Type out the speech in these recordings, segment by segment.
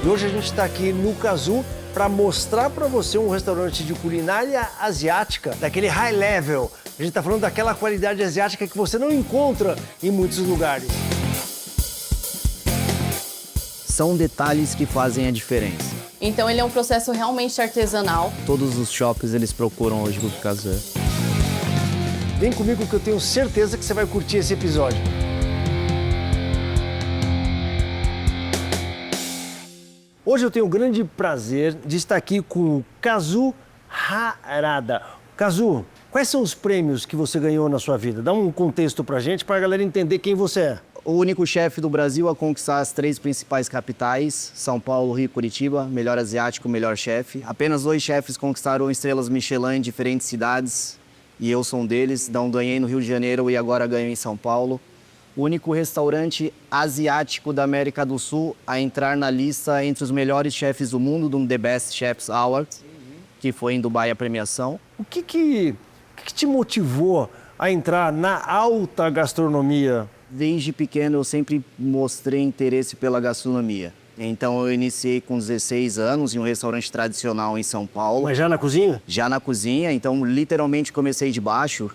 E hoje a gente está aqui no Kazu para mostrar para você um restaurante de culinária asiática, daquele high level. A gente está falando daquela qualidade asiática que você não encontra em muitos lugares. São detalhes que fazem a diferença. Então ele é um processo realmente artesanal. Todos os shoppings eles procuram hoje o Kazu. Vem comigo que eu tenho certeza que você vai curtir esse episódio. Hoje eu tenho o grande prazer de estar aqui com o Kazu Harada. Kazu, quais são os prêmios que você ganhou na sua vida? Dá um contexto pra gente, pra galera entender quem você é. O único chefe do Brasil a conquistar as 3 principais capitais, São Paulo, Rio e Curitiba, melhor asiático, melhor chefe. Apenas 2 chefes conquistaram estrelas Michelin em diferentes cidades, e eu sou um deles. Então ganhei no Rio de Janeiro e agora ganho em São Paulo. O único restaurante asiático da América do Sul a entrar na lista entre os melhores chefes do mundo, do The Best Chefs Awards, que foi em Dubai a premiação. O que te motivou a entrar na alta gastronomia? Desde pequeno eu sempre mostrei interesse pela gastronomia. Então eu iniciei com 16 anos em um restaurante tradicional em São Paulo. Mas já na cozinha? Já na cozinha, então literalmente comecei de baixo,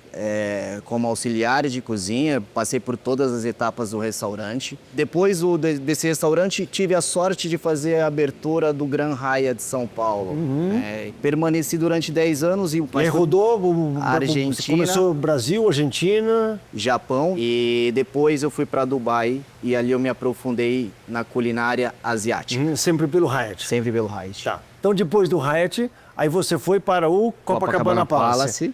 como auxiliar de cozinha, passei por todas as etapas do restaurante. Depois desse restaurante tive a sorte de fazer a abertura do Grand Hyatt de São Paulo. Permaneci durante 10 anos e rodou a Argentina. Você começou Brasil, Argentina, Japão e depois eu fui para Dubai e ali eu me aprofundei na culinária asiática. Sempre pelo Hyatt. Sempre pelo Hyatt. Tá. Então depois do Hyatt, aí você foi para o Copacabana Palace.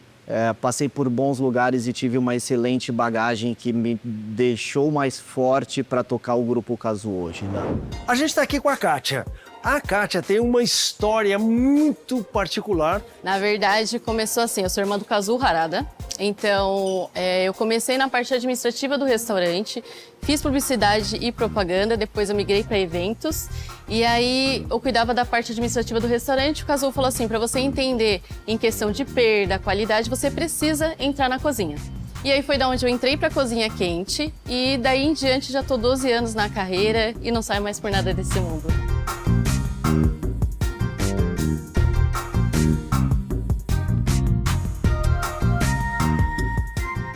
Passei por bons lugares e tive uma excelente bagagem que me deixou mais forte para tocar o Grupo Kazu hoje. Né? A gente está aqui com a Kátia. A Kátia tem uma história muito particular. Na verdade, começou assim, eu sou irmã do Kazu Harada. Então, eu comecei na parte administrativa do restaurante, fiz publicidade e propaganda, depois eu migrei para eventos. E aí, eu cuidava da parte administrativa do restaurante. O Kazu falou assim, para você entender em questão de perda, qualidade, você precisa entrar na cozinha. E aí foi da onde eu entrei para a cozinha quente e daí em diante já tô 12 anos na carreira e não saio mais por nada desse mundo.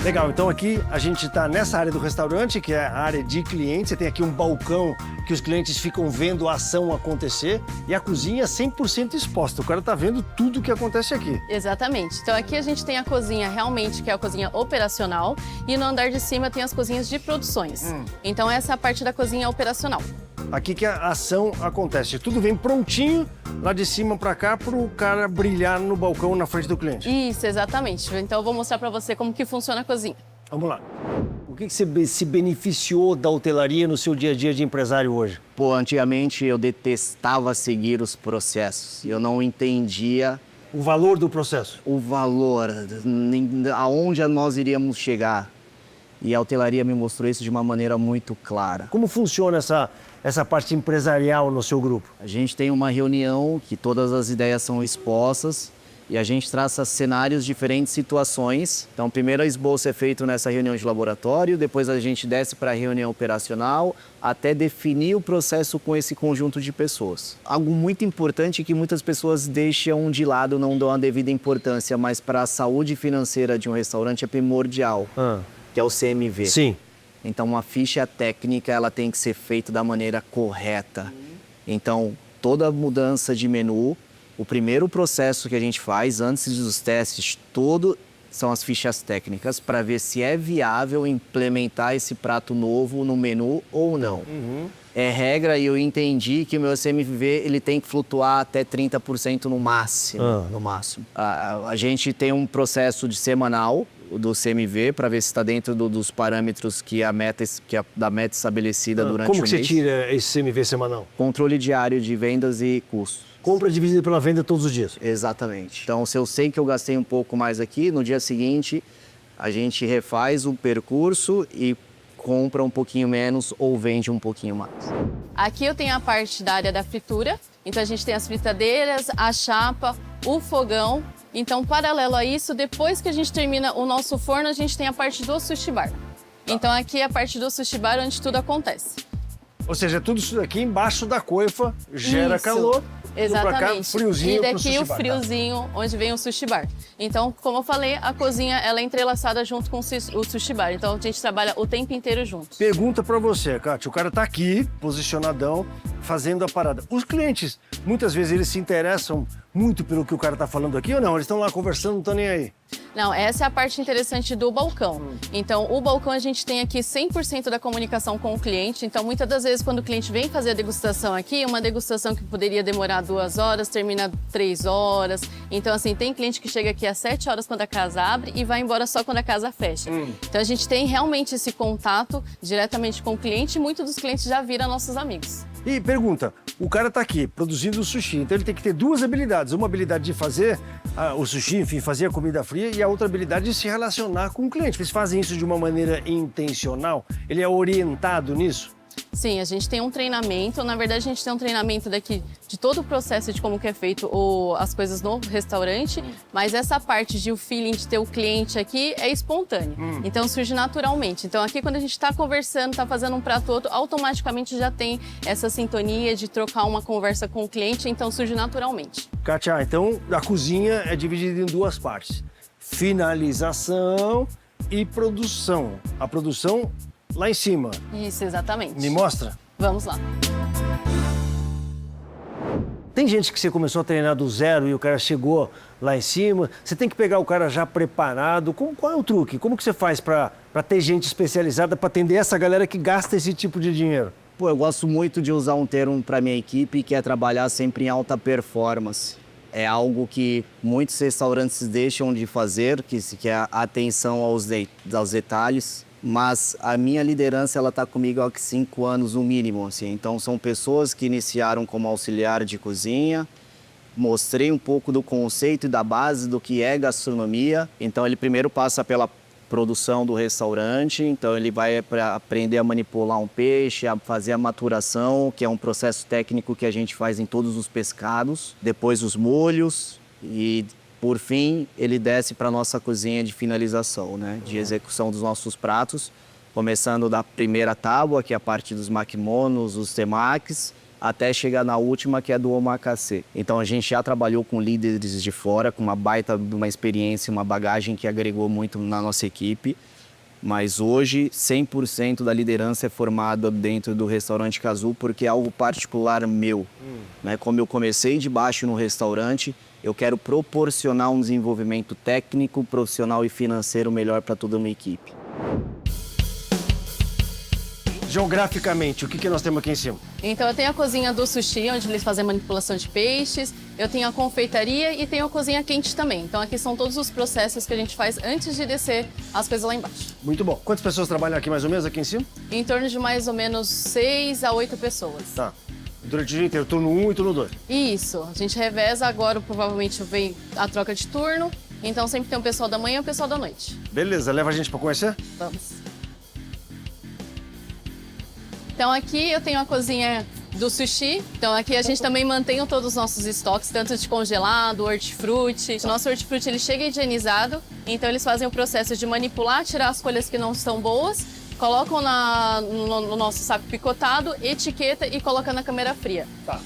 Legal, então aqui a gente está nessa área do restaurante, que é a área de clientes. Você tem aqui um balcão que os clientes ficam vendo a ação acontecer e a cozinha é 100% exposta. O cara tá vendo tudo o que acontece aqui. Exatamente. Então aqui a gente tem a cozinha realmente, que é a cozinha operacional, e no andar de cima tem as cozinhas de produções. Então essa é a parte da cozinha operacional. Aqui que a ação acontece. Tudo vem prontinho lá de cima para cá para o cara brilhar no balcão na frente do cliente. Isso, exatamente. Então eu vou mostrar para você como que funciona a cozinha. Vamos lá. O que você se beneficiou da hotelaria no seu dia a dia de empresário hoje? Pô, antigamente eu detestava seguir os processos. Eu não entendia o valor do processo. O valor, aonde nós iríamos chegar. E a hotelaria me mostrou isso de uma maneira muito clara. Como funciona essa parte empresarial no seu grupo? A gente tem uma reunião que todas as ideias são expostas e a gente traça cenários, diferentes situações. Então, o primeiro esboço é feito nessa reunião de laboratório, depois a gente desce para a reunião operacional até definir o processo com esse conjunto de pessoas. Algo muito importante que muitas pessoas deixam de lado, não dão a devida importância, mas para a saúde financeira de um restaurante é primordial. Que é o CMV. Sim. Então, uma ficha técnica ela tem que ser feita da maneira correta. Então, toda mudança de menu, o primeiro processo que a gente faz antes dos testes, são as fichas técnicas para ver se é viável implementar esse prato novo no menu ou não. É regra e eu entendi que o meu CMV ele tem que flutuar até 30% no máximo. No máximo. A gente tem um processo de semanal do CMV para ver se está dentro dos parâmetros da meta estabelecida durante o mês. Como que você tira esse CMV semanal? Controle diário de vendas e custos. Compra dividida pela venda todos os dias? Exatamente. Então, se eu sei que eu gastei um pouco mais aqui, no dia seguinte a gente refaz o percurso e compra um pouquinho menos ou vende um pouquinho mais. Aqui eu tenho a parte da área da fritura. Então a gente tem as fritadeiras, a chapa, o fogão. Então, paralelo a isso, depois que a gente termina o nosso forno, a gente tem a parte do sushi bar. Então aqui é a parte do sushi bar onde tudo acontece. Ou seja, tudo isso daqui embaixo da coifa gera Isso. calor. Exatamente. Pra cá, friozinho e pro daqui sushi o bar, tá? friozinho onde vem o sushi bar. Então, como eu falei, a cozinha ela é entrelaçada junto com o sushi bar. Então a gente trabalha o tempo inteiro junto. Pergunta pra você, Kátia. O cara tá aqui, posicionadão, fazendo a parada. Os clientes, muitas vezes, eles se interessam muito pelo que o cara tá falando aqui ou não? Eles estão lá conversando, não estão nem aí. Não, essa é a parte interessante do balcão. Então, o balcão a gente tem aqui 100% da comunicação com o cliente. Então, muitas das vezes, quando o cliente vem fazer a degustação aqui, uma degustação que poderia demorar 2 horas, termina 3 horas. Então, assim, tem cliente que chega aqui às 7 horas quando a casa abre e vai embora só quando a casa fecha. Então, a gente tem realmente esse contato diretamente com o cliente e muitos dos clientes já viram nossos amigos. E pergunta, o cara tá aqui produzindo o sushi, então ele tem que ter 2 habilidades. Uma habilidade de fazer o sushi, enfim, fazer a comida fria, e a outra habilidade de se relacionar com o cliente. Eles fazem isso de uma maneira intencional? Ele é orientado nisso? Sim, a gente tem um treinamento. Na verdade, a gente tem um treinamento daqui de todo o processo de como que é feito as coisas no restaurante, mas essa parte de o feeling de ter o cliente aqui é espontâneo. Então, surge naturalmente. Então, aqui quando a gente está conversando, está fazendo um prato outro, automaticamente já tem essa sintonia de trocar uma conversa com o cliente, então surge naturalmente. Kátia, então a cozinha é dividida em 2 partes. Finalização e produção. A produção lá em cima. Isso, exatamente. Me mostra? Vamos lá. Tem gente que você começou a treinar do zero e o cara chegou lá em cima. Você tem que pegar o cara já preparado. Qual é o truque? Como que você faz para ter gente especializada para atender essa galera que gasta esse tipo de dinheiro? Pô, eu gosto muito de usar um termo para minha equipe que é trabalhar sempre em alta performance. É algo que muitos restaurantes deixam de fazer, que é a atenção aos detalhes. Mas a minha liderança, ela tá comigo há 5 anos no mínimo, assim. Então, são pessoas que iniciaram como auxiliar de cozinha. Mostrei um pouco do conceito e da base do que é gastronomia. Então, ele primeiro passa pela produção do restaurante. Então, ele vai aprender a manipular um peixe, a fazer a maturação, que é um processo técnico que a gente faz em todos os pescados. Depois, os molhos e... Por fim, ele desce para a nossa cozinha de finalização, né? De execução dos nossos pratos, começando da primeira tábua, que é a parte dos maquimonos, os temakis, até chegar na última, que é do omakase. Então, a gente já trabalhou com líderes de fora, com uma baita de uma experiência, uma bagagem que agregou muito na nossa equipe. Mas hoje, 100% da liderança é formada dentro do restaurante Kazu, porque é algo particular meu. Né? Como eu comecei de baixo no restaurante, eu quero proporcionar um desenvolvimento técnico, profissional e financeiro melhor para toda uma equipe. Geograficamente, o que nós temos aqui em cima? Então, eu tenho a cozinha do sushi, onde eles fazem manipulação de peixes. Eu tenho a confeitaria e tenho a cozinha quente também. Então, aqui são todos os processos que a gente faz antes de descer as coisas lá embaixo. Muito bom. Quantas pessoas trabalham aqui mais ou menos, aqui em cima? Em torno de mais ou menos 6 a 8 pessoas. Tá. Durante o dia inteiro, turno 1 e turno 2. Isso. A gente reveza agora, provavelmente vem a troca de turno. Então, sempre tem o pessoal da manhã e o pessoal da noite. Beleza, leva a gente para conhecer? Vamos. Então, aqui eu tenho a cozinha do sushi. Então, aqui a gente também mantém todos os nossos estoques, tanto de congelado, hortifruti. O nosso hortifruti, ele chega higienizado. Então, eles fazem o processo de manipular, tirar as folhas que não estão boas, colocam no nosso saco picotado, etiqueta e coloca na câmara fria. Tá.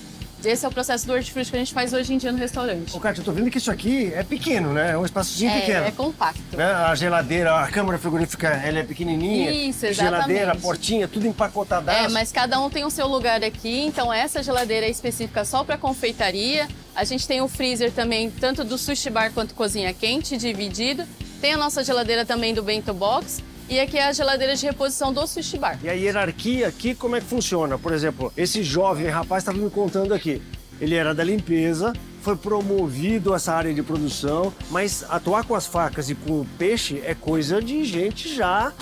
Esse é o processo do hortifruti que a gente faz hoje em dia no restaurante. Ô, Kátia, eu tô vendo que isso aqui é pequeno, né? É um espaçozinho pequeno. É compacto. Né? A geladeira, a câmara frigorífica, ela é pequenininha. Isso, exatamente. Geladeira, portinha, tudo empacotadaço. Mas cada um tem o seu lugar aqui. Então, essa geladeira é específica só para confeitaria. A gente tem o freezer também, tanto do sushi bar quanto cozinha quente, dividido. Tem a nossa geladeira também do bento box. E aqui é a geladeira de reposição do sushi bar. E a hierarquia aqui, como é que funciona? Por exemplo, esse jovem rapaz estava me contando aqui. Ele era da limpeza, foi promovido a essa área de produção, mas atuar com as facas e com o peixe é coisa de gente já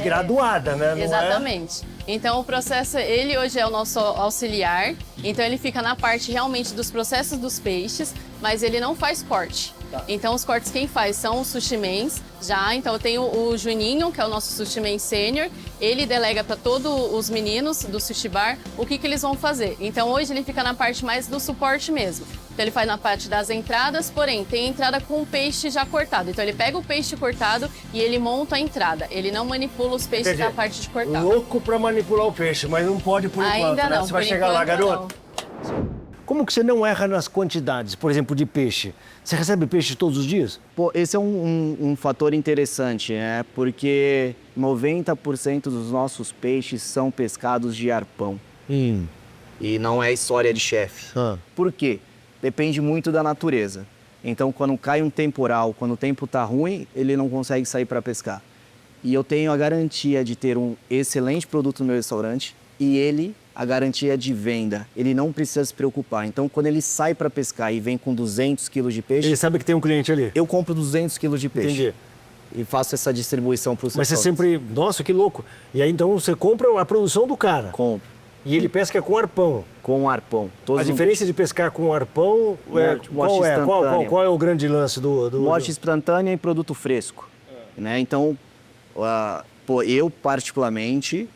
graduada, né? Não Exatamente. Então, o processo, ele hoje é o nosso auxiliar. Então, ele fica na parte realmente dos processos dos peixes, mas ele não faz corte. Tá. Então, os cortes quem faz são os sushimens já. Então, eu tenho o Juninho, que é o nosso sushi man sênior, ele delega para todos os meninos do sushi bar o que eles vão fazer. Então hoje ele fica na parte mais do suporte mesmo. Então ele faz na parte das entradas, porém tem entrada com o peixe já cortado. Então ele pega o peixe cortado e ele monta a entrada. Ele não manipula os peixes da parte de cortar. Louco pra manipular o peixe, mas não pode por enquanto, Ainda né? não, Você vai por chegar lá, enquanto, garoto. Como que você não erra nas quantidades, por exemplo, de peixe? Você recebe peixe todos os dias? Pô, esse é um fator interessante, né? Porque 90% dos nossos peixes são pescados de arpão. E não é história de chefe. Por quê? Depende muito da natureza. Então, quando cai um temporal, quando o tempo tá ruim, ele não consegue sair para pescar. E eu tenho a garantia de ter um excelente produto no meu restaurante e a garantia de venda. Ele não precisa se preocupar. Então, quando ele sai para pescar e vem com 200 quilos de peixe... Ele sabe que tem um cliente ali. Eu compro 200 quilos de peixe. Entendi. E faço essa distribuição para os Mas você sempre... Nossa, que louco. E aí, então, você compra a produção do cara. Compro. E ele pesca com arpão. Com arpão. A diferença de pescar com arpão, qual é o grande lance do... Morte instantânea e produto fresco. Né? Então, eu particularmente...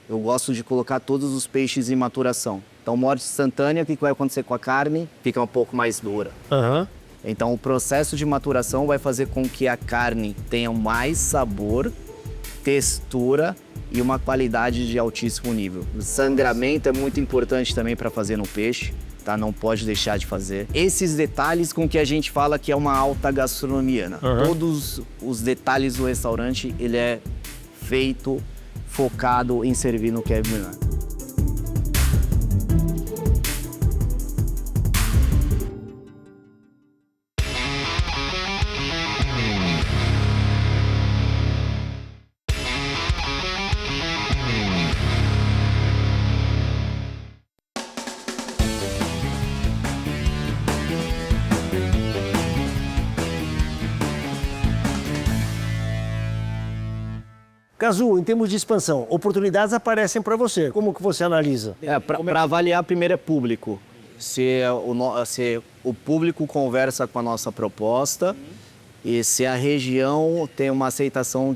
Eu gosto de colocar todos os peixes em maturação. Então, morte instantânea, o que vai acontecer com a carne? Fica um pouco mais dura. Então, o processo de maturação vai fazer com que a carne tenha mais sabor, textura e uma qualidade de altíssimo nível. O sangramento é muito importante também para fazer no peixe, tá? Não pode deixar de fazer. Esses detalhes com que a gente fala que é uma alta gastronomia, né? Todos os detalhes do restaurante, ele é feito focado em servir no que é melhor. Cazu, em termos de expansão, oportunidades aparecem para você. Como que você analisa? Para avaliar, primeiro é público. Se o público conversa com a nossa proposta e se a região tem uma aceitação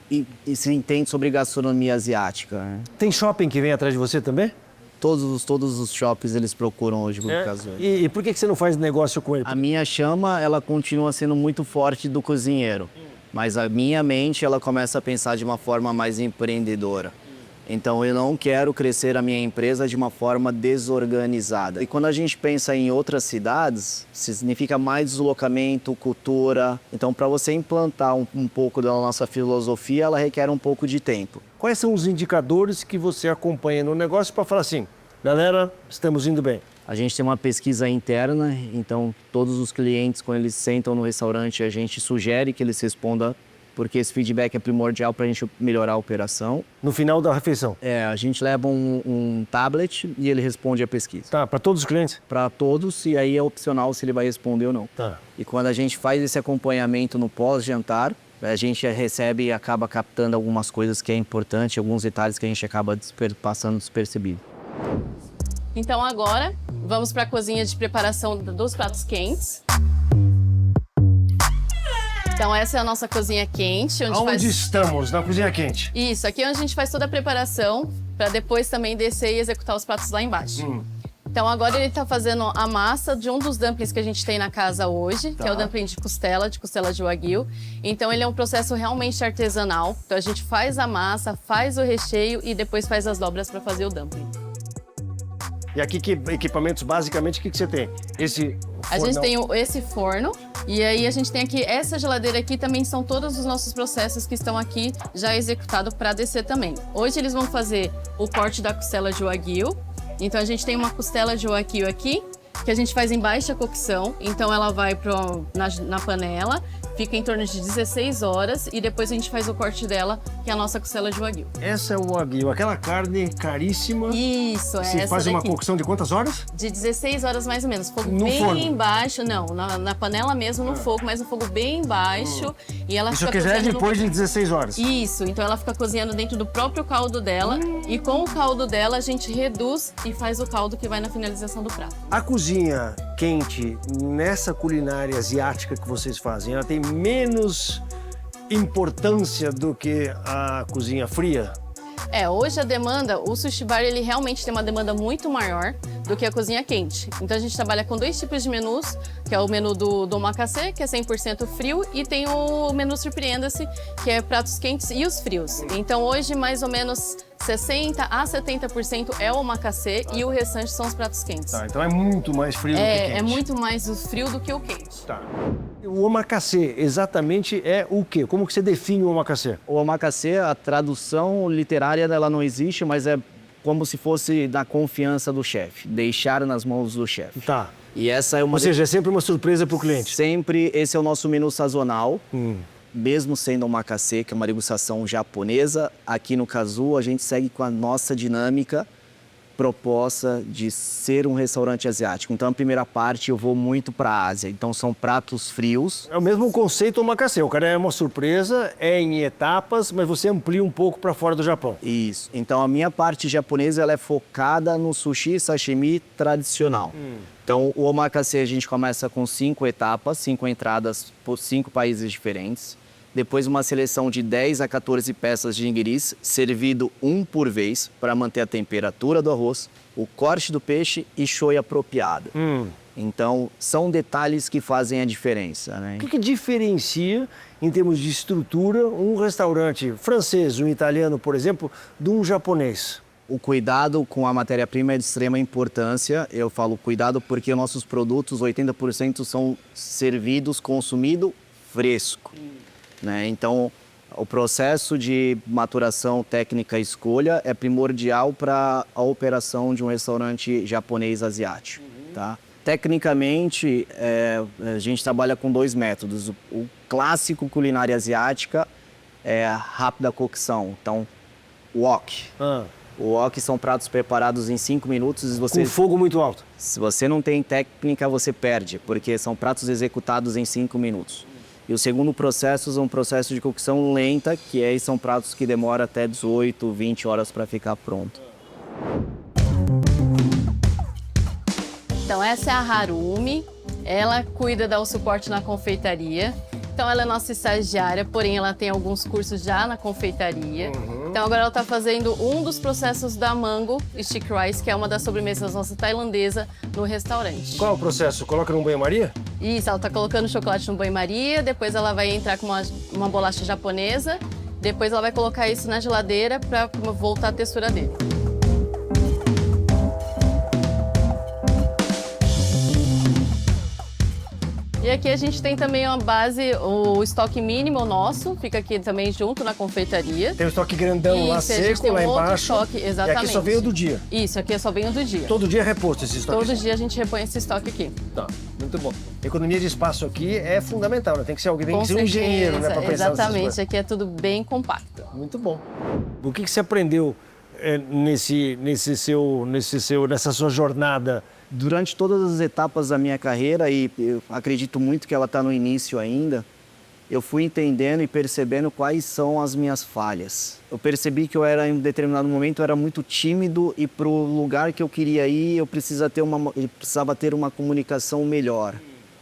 e se entende sobre gastronomia asiática. Né? Tem shopping que vem atrás de você também? Todos os shoppings eles procuram hoje por Cazu. E por que você não faz negócio com ele? A minha chama, ela continua sendo muito forte do cozinheiro. Mas a minha mente, ela começa a pensar de uma forma mais empreendedora. Então, eu não quero crescer a minha empresa de uma forma desorganizada. E quando a gente pensa em outras cidades, significa mais deslocamento, cultura. Então, para você implantar um pouco da nossa filosofia, ela requer um pouco de tempo. Quais são os indicadores que você acompanha no negócio para falar assim, galera, estamos indo bem? A gente tem uma pesquisa interna, então todos os clientes, quando eles sentam no restaurante, a gente sugere que eles respondam, porque esse feedback é primordial para a gente melhorar a operação. No final da refeição? A gente leva um tablet e ele responde a pesquisa. Tá, para todos os clientes? Para todos, e aí é opcional se ele vai responder ou não. Tá. E quando a gente faz esse acompanhamento no pós-jantar, a gente recebe e acaba captando algumas coisas que é importante, alguns detalhes que a gente acaba passando despercebido. Então agora, vamos para a cozinha de preparação dos pratos quentes. Então essa é a nossa cozinha quente. Onde estamos? Na cozinha quente? Isso, aqui é onde a gente faz toda a preparação, para depois também descer e executar os pratos lá embaixo. Então agora ele está fazendo a massa de um dos dumplings que a gente tem na casa hoje, que é o dumpling de costela de Wagyu. Então ele é um processo realmente artesanal. Então a gente faz a massa, faz o recheio e depois faz as dobras para fazer o dumpling. E aqui, que equipamentos, basicamente, o que você tem? A gente tem esse forno, e aí a gente tem aqui, essa geladeira aqui também são todos os nossos processos que estão aqui já executados para descer também. Hoje eles vão fazer o corte da costela de Wagyu. Então a gente tem uma costela de Wagyu aqui, que a gente faz em baixa cocção. Então ela vai na panela, fica em torno de 16 horas e depois a gente faz o corte dela, que é a nossa costela de Wagyu. Essa é o Wagyu, aquela carne caríssima. Isso, Você essa faz daqui. uma cocção de quantas horas? De 16 horas mais ou menos. Fogo No bem forno? baixo, não, na panela mesmo, no fogo, mas no fogo bem baixo. E ela Isso fica aqui já é cozinhando depois de 16 horas. Isso, então ela fica cozinhando dentro do próprio caldo dela. E com o caldo dela a gente reduz e faz o caldo que vai na finalização do prato. A cozinha quente, nessa culinária asiática que vocês fazem, ela tem menos importância do que a cozinha fria? Hoje a demanda, o sushi bar, ele realmente tem uma demanda muito maior do que a cozinha quente. Então a gente trabalha com 2 tipos de menus, que é o menu do omakase, que é 100% frio, e tem o menu Surpreenda-se, que é pratos quentes e os frios. Então hoje, mais ou menos 60% a 70% é o omakase e o restante são os pratos quentes. Tá, então é muito mais frio do que quente. É muito mais o frio do que o quente. Tá. O omakase exatamente é o quê? Como que você define o omakase? O omakase, a tradução literária ela não existe, mas é como se fosse da confiança do chefe, deixar nas mãos do chefe. Tá. E essa é uma Ou seja, é sempre uma surpresa para o cliente. Sempre esse é o nosso menu sazonal. Mesmo sendo um omakase, que é uma degustação japonesa, aqui no Kazu a gente segue com a nossa dinâmica proposta de ser um restaurante asiático. Então, a primeira parte eu vou muito para a Ásia. Então, são pratos frios. É o mesmo conceito omakase. O cara é uma surpresa, é em etapas, mas você amplia um pouco para fora do Japão. Isso. Então, a minha parte japonesa ela é focada no sushi sashimi tradicional. Então, o omakase a gente começa com 5 etapas, 5 entradas por 5 países diferentes. Depois, uma seleção de 10 a 14 peças de nigiris, servido um por vez, para manter a temperatura do arroz, o corte do peixe e shoyu apropriado. Então, são detalhes que fazem a diferença, né? O que diferencia, em termos de estrutura, um restaurante francês, um italiano, por exemplo, de um japonês? O cuidado com a matéria-prima é de extrema importância. Eu falo cuidado porque nossos produtos, 80% são servidos, consumido fresco. Né? Então, o processo de maturação técnica e escolha é primordial para a operação de um restaurante japonês asiático. Tá? Tecnicamente, a gente trabalha com 2 métodos. O clássico culinária asiática é a rápida cocção, então, wok. O wok são pratos preparados em 5 minutos. Com fogo muito alto. Se você não tem técnica, você perde, porque são pratos executados em 5 minutos. E o segundo processo é um processo de cocção lenta, que são pratos que demoram até 18, 20 horas para ficar pronto. Então essa é a Harumi, ela cuida, dá o suporte na confeitaria. Então ela é nossa estagiária, porém ela tem alguns cursos já na confeitaria. Então agora ela está fazendo um dos processos da Mango Stick Rice, que é uma das sobremesas nossa tailandesa, no restaurante. Qual é o processo? Coloca num banho-maria? Isso, ela está colocando chocolate no banho-maria, depois ela vai entrar com uma bolacha japonesa, depois ela vai colocar isso na geladeira para voltar a textura dele. E aqui a gente tem também uma base, o estoque mínimo nosso, fica aqui também junto na confeitaria. Tem o estoque grandão lá seco, lá embaixo. Estoque, exatamente. E aqui só vem o do dia. Isso, aqui é só vem o do dia. Todo dia é reposto esse estoque? Todo dia a gente repõe esse estoque aqui. Tá, muito bom. Economia de espaço aqui é fundamental, né? Tem que ser alguém, tem Com que ser um engenheiro, né? Pra pensar nessas exatamente, coisas. aqui é tudo bem compacto. Muito bom. O que você aprendeu nessa sua jornada? Durante todas as etapas da minha carreira, e eu acredito muito que ela está no início ainda, eu fui entendendo e percebendo quais são as minhas falhas. Eu percebi que em um determinado momento, eu era muito tímido e para o lugar que eu queria ir, eu precisava ter uma comunicação melhor.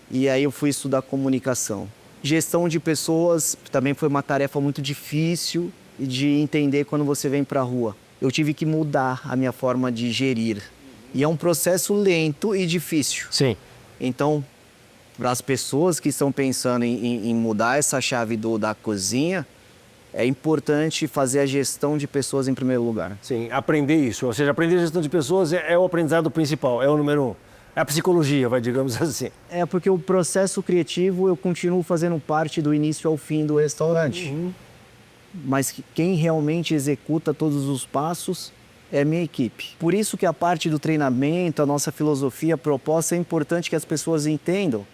E aí eu fui estudar comunicação. Gestão de pessoas também foi uma tarefa muito difícil de entender quando você vem para a rua. Eu tive que mudar a minha forma de gerir. E é um processo lento e difícil. Sim. Então, para as pessoas que estão pensando em mudar essa chave da cozinha, é importante fazer a gestão de pessoas em primeiro lugar. Sim, aprender isso. Ou seja, aprender a gestão de pessoas é o aprendizado principal, é o número 1. É a psicologia, digamos assim. É porque o processo criativo eu continuo fazendo parte do início ao fim do restaurante. Mas quem realmente executa todos os passos é a minha equipe. Por isso que a parte do treinamento, a nossa filosofia, a proposta é importante que as pessoas entendam.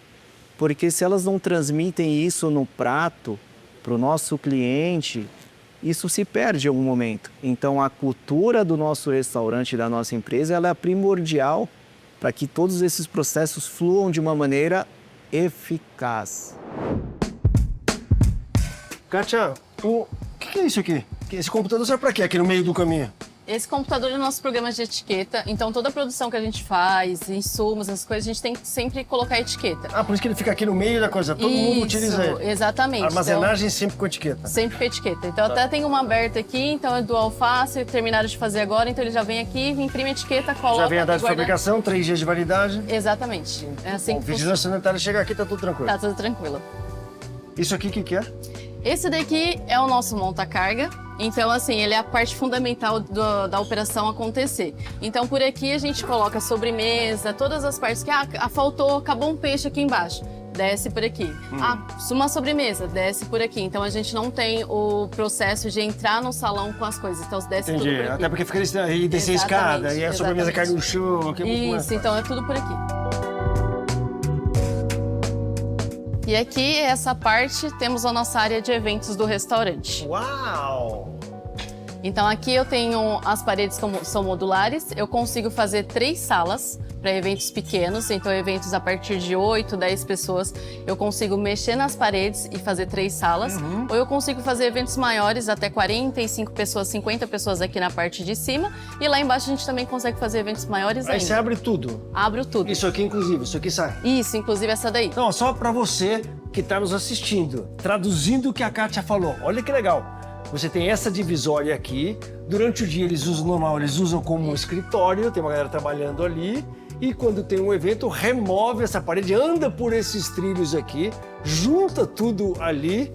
Porque se elas não transmitem isso no prato, para o nosso cliente, isso se perde em algum momento. Então a cultura do nosso restaurante, da nossa empresa, ela é primordial para que todos esses processos fluam de uma maneira eficaz. Kátia, o que é isso aqui? Esse computador serve para quê aqui no meio do caminho? Esse computador é o nosso programa de etiqueta, então toda a produção que a gente faz, insumos, essas coisas, a gente tem que sempre colocar etiqueta. Ah, por isso que ele fica aqui no meio da coisa, todo mundo utiliza ele. Exatamente. Armazenagem sempre com etiqueta. Sempre com etiqueta. Então até tem uma aberta aqui, então é do alface, terminaram de fazer agora, então ele já vem aqui, imprime a etiqueta, coloca... Já vem a data de guarda... fabricação, 3 dias de validade. Exatamente. É assim Bom, que vigilância sanitária chega aqui, tá tudo tranquilo. Tá tudo tranquilo. Isso aqui, o que é? Esse daqui é o nosso monta-carga. Então, assim, ele é a parte fundamental da operação acontecer. Então, por aqui a gente coloca a sobremesa, todas as partes que, faltou, acabou um peixe aqui embaixo, desce por aqui. Uma sobremesa, desce por aqui. Então, a gente não tem o processo de entrar no salão com as coisas. Então, desce tudo por aqui. Até porque fica aí, descer a escada, e a sobremesa cai no chão. Aqui é muito Isso, então é tudo por aqui. E aqui, essa parte, temos a nossa área de eventos do restaurante. Uau! Então aqui eu tenho as paredes como são modulares, eu consigo fazer 3 salas para eventos pequenos, então eventos a partir de 8, 10 pessoas, eu consigo mexer nas paredes e fazer 3 salas, ou eu consigo fazer eventos maiores, até 45 pessoas, 50 pessoas aqui na parte de cima, e lá embaixo a gente também consegue fazer eventos maiores ainda. Aí você abre tudo? Abro tudo. Isso aqui, inclusive, isso aqui sai? Isso, inclusive essa daí. Não, só para você que está nos assistindo, traduzindo o que a Kátia falou, olha que legal. Você tem essa divisória aqui, durante o dia eles usam normal, eles usam como um escritório, tem uma galera trabalhando ali, e quando tem um evento, remove essa parede, anda por esses trilhos aqui, junta tudo ali,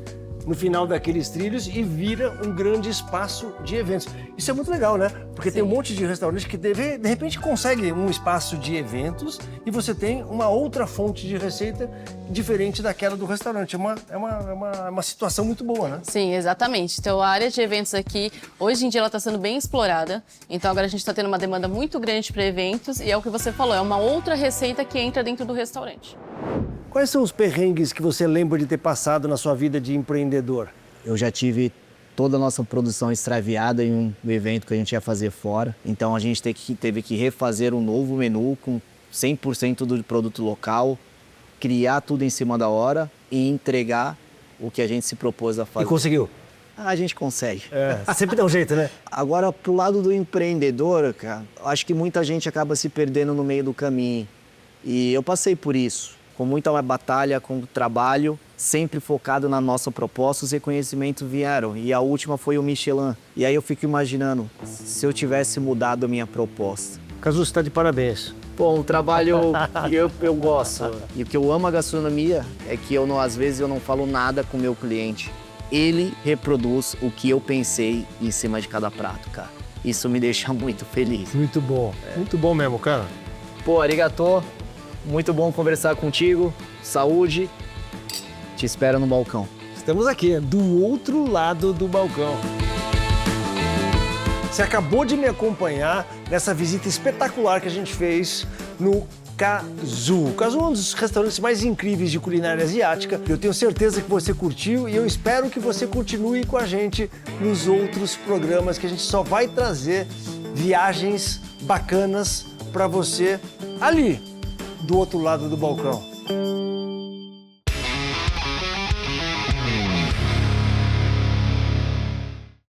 no final daqueles trilhos e vira um grande espaço de eventos. Isso é muito legal, né? Porque tem um monte de restaurante que de repente consegue um espaço de eventos e você tem uma outra fonte de receita diferente daquela do restaurante. É uma situação muito boa, né? Sim, exatamente. Então a área de eventos aqui, hoje em dia ela está sendo bem explorada. Então agora a gente está tendo uma demanda muito grande para eventos e é o que você falou, é uma outra receita que entra dentro do restaurante. Quais são os perrengues que você lembra de ter passado na sua vida de empreendedor? Eu já tive toda a nossa produção extraviada em um evento que a gente ia fazer fora. Então a gente teve que refazer um novo menu com 100% do produto local, criar tudo em cima da hora e entregar o que a gente se propôs a fazer. E conseguiu? A gente consegue. Sempre dá um jeito, né? Agora, pro lado do empreendedor, cara, acho que muita gente acaba se perdendo no meio do caminho. E eu passei por isso. Com muita batalha, com trabalho, sempre focado na nossa proposta, os reconhecimentos vieram. E a última foi o Michelin. E aí eu fico imaginando, se eu tivesse mudado a minha proposta. Cazu, você está de parabéns. Bom, o trabalho eu gosto. E o que eu amo a gastronomia é que às vezes eu não falo nada com o meu cliente. Ele reproduz o que eu pensei em cima de cada prato, cara. Isso me deixa muito feliz. Muito bom. Muito bom mesmo, cara. Pô, arigatô. Muito bom conversar contigo. Saúde. Te espero no balcão. Estamos aqui, do outro lado do balcão. Você acabou de me acompanhar nessa visita espetacular que a gente fez no Cazu. O Cazu é um dos restaurantes mais incríveis de culinária asiática. Eu tenho certeza que você curtiu e eu espero que você continue com a gente nos outros programas, que a gente só vai trazer viagens bacanas para você ali, do outro lado do balcão.